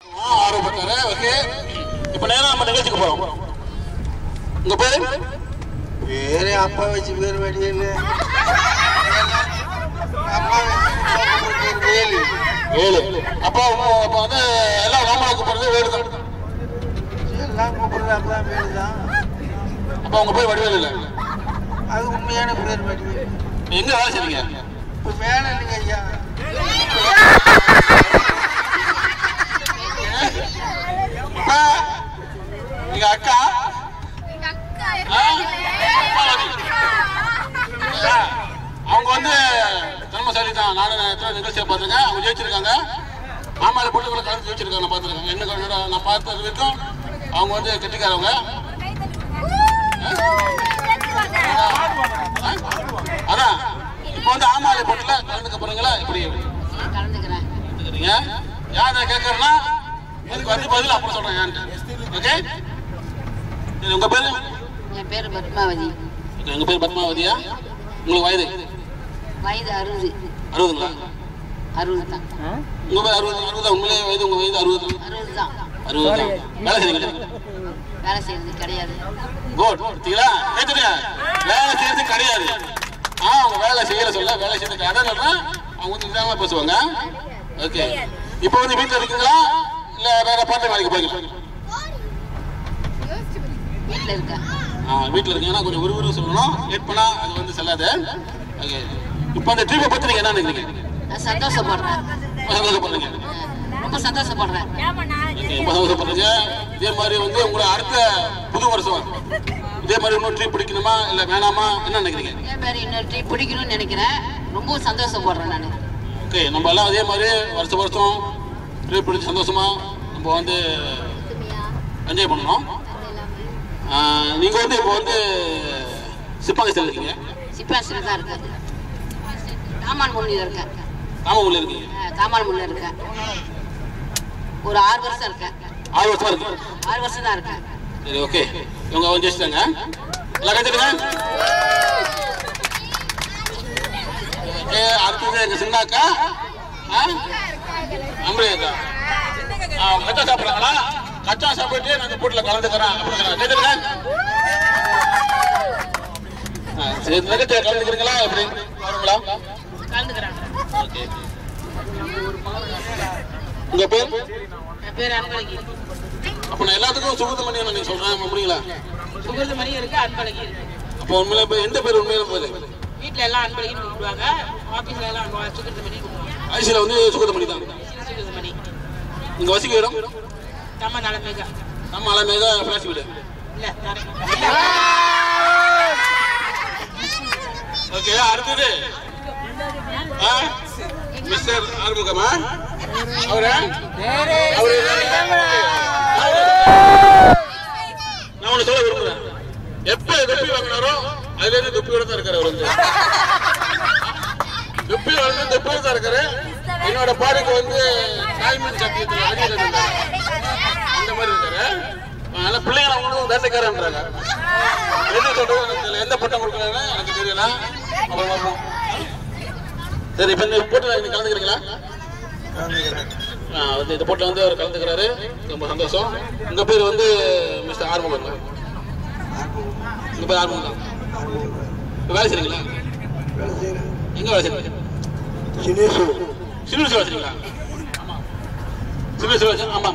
ஆரம்பிச்சாரு. ஓகே, இப்ப நேரம் நம்ம நிகழ்ச்சிக்கு போறோம். உங்க பேரு? பேரு அப்பா வச்சு பேர் வடியல வேலு. வேலு. அப்பா அப்ப வந்து எல்லாம் ராமனை கூப்பிடுறது வேலு தான். எல்லாம் கூப்பிடுறது அப்பா வேலு தான். அப்ப உங்க பேர் வடிவேலு இல்ல? அது உண்மையான பேர் வடிவேலு. எங்க வேலை செய்றீங்க? இப்ப வேலை இல்லைங்க ஐயா. எங்க அக்கா அவங்க வந்து திறமசாலி தான். நானும் நிகழ்ச்சியை பார்த்துருக்கேன். அவங்க ஜெயிச்சிருக்காங்க. மாமாவில் போட்டு கூட கலந்து ஜெயிச்சிருக்காங்க. நான் பார்த்துருக்கேன். என்ன நான் பார்த்தது வரைக்கும் அவங்க வந்து கெட்டிக்காரவங்க. அதான் இப்போ வந்து ஆமாலை போட்டுல கலந்துக்க போறீங்களா? இப்படி கலந்துக்கிறீங்க. யாரை கேட்கறேன்னா அதுக்கு வந்து பதில் அப்புறம் சொல்றேன். ஏன்ட்டு ஓகே. உங்க பேரு? என் பேரு பத்மாவதி. எங்க பேர் பத்மாவதியா? உங்களுக்கு வயது? வயது 60. 60ங்களா? 60 தான். உங்க பேர் 60? உண்மையிலே வயது உங்க வயது 60 தான்? 60 தான். 60 தான். வேலை செய்றீங்களா? வேலை செய்யறது கிடையாது. குட். பார்த்தீங்களா? கேட்டுங்க. வேலை செய்யறது கிடையாது. அவங்க வேலை செய்யற சொல்ல வேலை செய்யறது அதான் சொல்றேன். அவங்க வந்து நிதானமா பேசுவாங்க. ஓகே. இப்போ வந்து வீட்டுல இருக்கீங்களா இல்ல வேற பார்ட் வேலைக்கு போறீங்களா? வீட்டுல இருக்கேன். வீட்டுல இருக்கீங்கன்னா கொஞ்சம் விறுவிறு சொல்லணும். லேட் பண்ணா அது வந்து செல்லாது. ஓகே. இப்போ அந்த ட்ரிப்பை பத்தி நீங்க என்ன நினைக்கிறீங்க? நான் சந்தோஷப்படுறேன். சந்தோஷப்படுறீங்க? ரொம்ப சந்தோஷப்படுறேன். ரொம்ப சந்தோஷப்படுறீங்க. இதே மாதிரி வந்து உங்களை அடுத்த புது வருஷம் இதே மாதிரி இன்னொரு ட்ரிப் பிடிக்கணுமா இல்ல வேணாமா என்ன நினைக்கிறீங்க? இதே மாதிரி இன்னொரு ட்ரிப் பிடிக்கணும்னு நினைக்கிறேன். ரொம்ப சந்தோஷப்படுறேன் நான். ஓகே. நம்ம எல்லாம் அதே மாதிரி வருஷம் ட்ரிப் பிடிச்சி சந்தோஷமா நம்ம வந்து என்ஜாய் பண்ணணும். நீங்க வந்து இப்போ வந்து சிப்பாங்கஸ்ல இருக்கீங்க? சிப்பாசில தான் இருக்கேன். காமான் முன்னில இருக்கேன். காமமுல்ல இருக்கீங்க? காமான் முன்னில இருக்கேன். ஒரு 6 வருஷம் இருக்கேன். 6 வருஷமா இருக்கு? 6 வருஷம் தான் இருக்கேன். சரி, ஓகே. இவங்க வந்து ஜெயிச்சிட்டாங்க. எல்லாம் கற்றுக்குங்க. ஓகே. அடுத்தது எங்க சின்னாக்கா அம்பரையாக்கா. கச்சா சாப்பிட்றாங்களா? கச்சா சாப்பிட்டு நான் இந்த போட்டில் கலந்துக்கிறேன் அப்படிங்கிறேன். கேட்டுருங்க. சரி, நிகழ்ச்சியை கலந்துக்கிறீங்களா? எப்படி வருங்களா? கலந்துக்கிறேன். ஓகே. உங்க பேர்? என் பேர் அன்பழகி. அப்போ நான் எல்லாத்துக்கும் சுகத்து மணி நீங்க சொல்றேன் முடியுங்களா? சுகத்து மணி இருக்கு, அன்பழகி இருக்கு. அப்போ உண்மையில இப்போ எந்த பேர் உண்மையில பேரு? வீட்டுல எல்லாம் அன்பழகின்னு கூப்பிடுவாங்க. ஆபீஸ்ல எல்லாம் சுகத்து மணி கூப்பிடுவாங்க. ஐசியில் வந்து சுகத்து மணி தான். சுகத்து மணி. இங்க வசிக்க இடம்? நம்ம நலமேகா. நம்ம அலமேகா பிளாஸ் வீடு. இல்ல ஓகே. அடுத்தது மிஸ்டர் ஆறுமுகமா? அவரு நான் ஒண்ணு சொல்ல விரும்புறேன். எப்ப தொப்பி வாங்கினாரோ அதுல இருந்து தொப்பியோட தான் இருக்காரு. அவர் வந்து தொப்பி வந்து தொப்பியோட தான் இருக்காரு. என்னோட பாருக்கு வந்து தாய்மொழி சத்தியத்தில் அடியில் இருந்தாரு. அந்த மாதிரி இருக்காரு. அதனால பிள்ளைங்க அவங்களும் வேட்டைக்காரன்றாங்க. என்ன சொல்றது எனக்கு தெரியல. எந்த பட்டம் கொடுக்குறாங்க எனக்கு தெரியல. அப்புறம் பார்ப்போம். சரி, இப்ப இந்த போட்டியில் நீங்க கலந்துக்கிறீங்களா? வந்து இந்த போட்டில் வந்து அவர் கலந்துக்கிறாரு. ரொம்ப சந்தோஷம். உங்க பேர் வந்து மிஸ்டர் ஆறுமுகம். உங்க பேர் ஆறுமுகம் தான். வேலை செய்றீங்களா? எங்க வேலை செய்றீங்க? சிவில் வேலை செய்றீங்களா? சிவில் வேலை. ஆமா.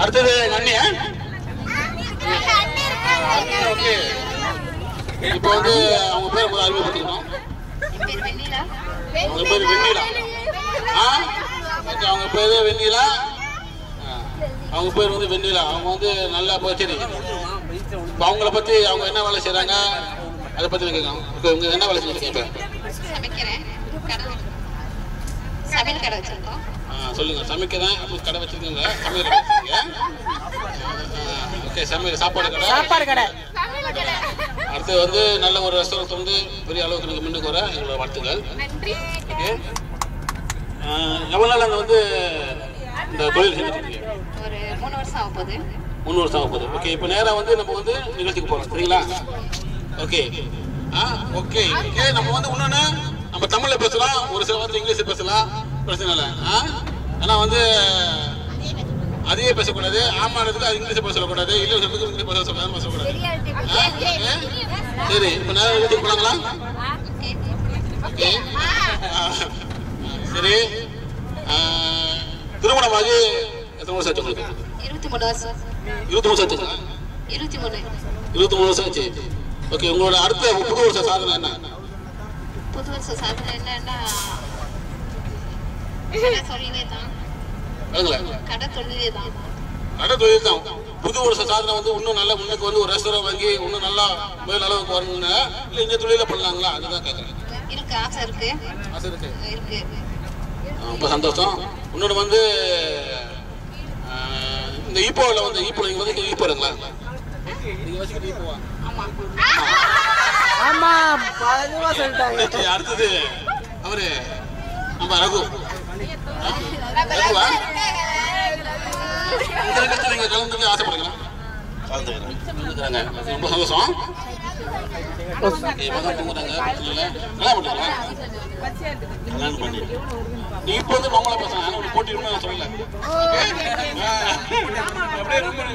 அடுத்தது எங்க அண்ணியா? ஓகே. இப்போ வந்து அவங்க பேர் முதல்ல அறிமுகப்படுத்திக்கணும். அவங்க பேர் வெண்ணிலா. அவங்க பேரு வெண்ணிலா. அவங்க பேர் வந்து வெண்ணிலா. அவங்க வந்து நல்லா சரி. இப்போ அவங்கள பத்தி அவங்க என்ன வேலை செய்யறாங்க அதை பத்தி கேட்கலாம். இவங்க என்ன வேலை செய்யறீங்க? சமையல் கடை வச்சிருக்கோம். சொல்லுங்க. சமைக்கிறேன் அப்படி கடை வச்சிருக்கீங்க. சமையல் கடை வச்சிருக்கீங்க. ஓகே. சமையல் சாப்பாடு கடை. அடுத்து வந்து நல்ல ஒரு ரெஸ்டாரண்ட் வந்து பெரிய அளவுக்கு நீங்க முன்னுக்கு வர எங்களோட வாழ்த்துக்கள். ஓகே. எவ்வளவு நாள் அங்கே வந்து இந்த தொழில் செஞ்சுருக்கீங்க? ஒரு 3 வருஷம் ஆக போகுது. 3 வருஷம் ஆக போகுது. ஓகே. இப்போ நேராக வந்து நம்ம வந்து நிகழ்ச்சிக்கு போகிறோம். சரிங்களா? ஓகே. ஓகே. ஓகே. நம்ம வந்து இன்னொன்று நம்ம தமிழில் பேசலாம். ஒரு சில வார்த்தை இங்கிலீஷில் பேசலாம். பிரச்சனை இல்லை. ஆனால் வந்து அதையே பேசக்கூடாது. ஆமான்றதுக்கு அது இங்கிலீஷ் பேச சொல்லக்கூடாது. இல்லை சொல்றதுக்கு இங்கிலீஷ் பேச சொல்லக்கூடாது. சரி, இப்போ நேரம் வீட்டுக்கு போனாங்களா? ஓகே. சரி, திருமணமாகி எத்தனை வருஷம் ஆச்சு உங்களுக்கு? 23 வருஷம். 23 வருஷம் ஆச்சுங்களா? 23 வருஷம் ஆச்சு. ஓகே, உங்களோட அடுத்த புது வருஷ சாதனை என்ன? புது வருஷ சாதனை என்னன்னா சொல்லினே தான். கடை தொழிலே தான். கடை தொழில் தான். புது வருஷ சாதனை வந்து இன்னும் நல்லா முன்னுக்கு வந்து ஒரு ரெஸ்டாரண்ட் வாங்கி இன்னும் நல்லா மேல் அளவுக்கு வரணும்னு இல்லை இந்த தொழில பண்ணலாங்களா? அதுதான் கேட்குறேன். இருக்கு, ஆசை இருக்கு. ஆசை இருக்கு. இருக்கு. ரொம்ப சந்தோஷம். இன்னொன்று வந்து இந்த ஈப்போவில் வந்து ஈப்போ நீங்கள் வந்து ஈப்போ இருங்களா? நீங்கள் வச்சுக்கிட்டு ஈப்போவா? ஆமா, பதுவா சொல்லிட்டாங்க. அடுத்தது அவரு நம்ம ரகு. ரகுவா? நீங்க கலந்துக்கு ஆசைப்படுங்களா? கலந்துக்கிறாங்க. ரொம்ப சந்தோஷம். கல்யாணம் பண்ணி நீ இப்போ வந்து பொங்கலை பேசுறேன். ஆனால் போட்டி நான் சொல்லல.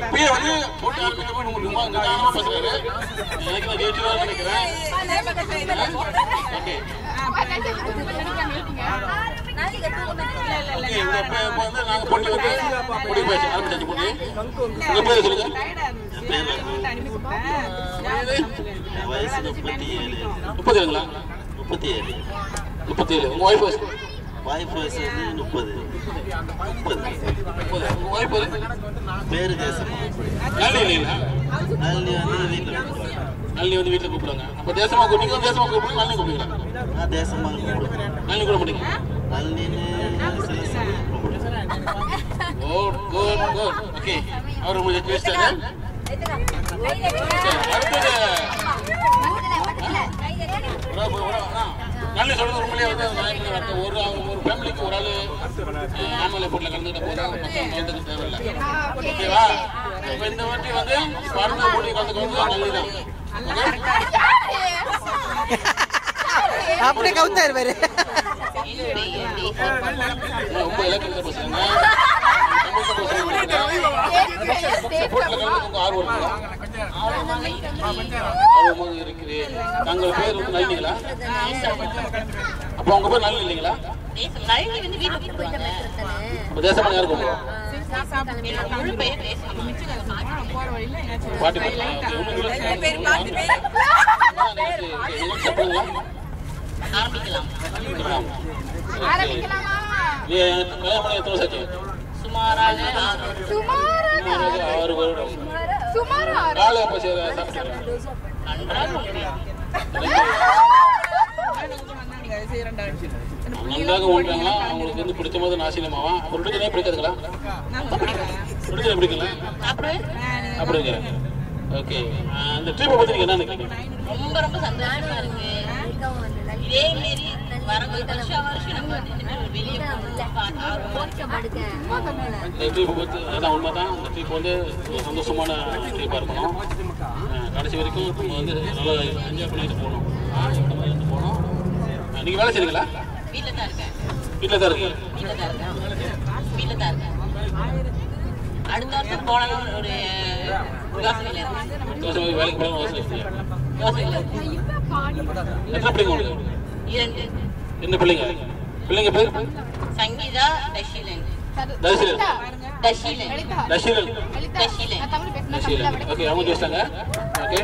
அப்படியே வந்து போட்டி ஆரம்பிக்கும் போது ரொம்ப நிதானமாக பேசுறாரு. எனக்கு நான் ஜெயிச்சுதான் நினைக்கிறேன். ஓகே, இப்போ வந்து நாங்கள் போட்டி வந்து முடிவு பேச ஆரம்பிச்சாச்சு. போட்டி உங்கள் பேர் சொல்லுங்க. வயசு 37. 37ங்களா? 37. 37. உங்கள் ஒய்ஃப் வயசு? வாய்ப்பு வயசு வந்து 30. உங்கள் ஒய்ஃப் பேரு தேசம். நல்லி இல்லைங்களா? நல்லி வந்து வீட்டில் கூப்பிடுவாங்க. நல்லி வந்து வீட்டில் கூப்பிடுவாங்க. அப்போ தேசமாக கூப்பிட்டு வந்து தேசமாக கூப்பிட்டு நல்லி கூப்பிடுங்களா? நான் தேசமாக கூப்பிடுவேன். நல்லி கூட மாட்டீங்க? நல்லின்னு சில சமயம் கூப்பிடுவேன். Good good good. ஓகே, அவர் உங்களுக்கு பேசிட்டாரு. அடுத்தது நல்ல சொல்றது உண்மையிலே வந்து ஒரு ஃபேமிலிக்கு ஒரு ஆள் ஆமலை போட்டில் கலந்துக்கிட்ட போது மொத்தம் கலந்துக்க தேவையில்லை. ஓகேவா? இப்போ இந்த வாட்டி வந்து அடுத்த போட்டி கலந்துக்க வந்து நல்லதுதான். அப்படியே கவுத்தாரு பாரு. ரொம்ப இலக்கணத்தை பேசுறீங்க. ஆர்வமாக இருக்கிறேன். தங்கள் பேர் வந்து நல்லீங்களா? அப்போ உங்க பேர் நல்ல இல்லைங்களா? தேசமான யாருக்கும் பாட்டி சுமாராக 6 வருடம். காலை அப்போ நன்றாக ஓட்டுறாங்களா? அவங்களுக்கு வந்து பிடிச்ச போது நாசினமாவா? அப்புறம் பிடிச்சதே பிடிக்காதுங்களா? பிடிச்சதே பிடிக்கல அப்படிங்க. ஓகே, இந்த ட்ரிப்பை பற்றி நீங்கள் என்ன நினைக்கிறீங்க? ரொம்ப ரொம்ப சந்தோஷமா இருக்கு. இதே மாரி வருஷம் நம்ம வெளியே இந்த ட்ரிப்பை பற்றி அதான் உண்மைதான். இந்த ட்ரிப் வந்து ஒரு சந்தோஷமான ட்ரிப்பாக இருக்கணும். கடைசி வரைக்கும் நம்ம வந்து நல்லா என்ஜாய் பண்ணிட்டு போகணும். போகணும். நீங்கள் வேலை செய்றீங்களா? வீட்டில் தான் இருக்கேன். வீட்டில் தான் இருக்கீங்க? வீட்டில் தான் இருக்கேன். அடுத்த வருஷம் போகலான்னு ஒரு யோசனையில் இருக்கு. வேலைக்கு போகலாம் யோசனை. யோசனையில் இருக்கு. எத்தனை பிள்ளைங்க உங்களுக்கு? 2. என்ன பிள்ளைங்க? பிள்ளைங்க பேர்? சங்கீதா, தஷீலன். தர்ஷிலன். தஷீலன். தர்ஷிலன். தஷீலன். தர்ஷிலன். ஓகே, அவங்க பேசுறாங்க. ஓகே.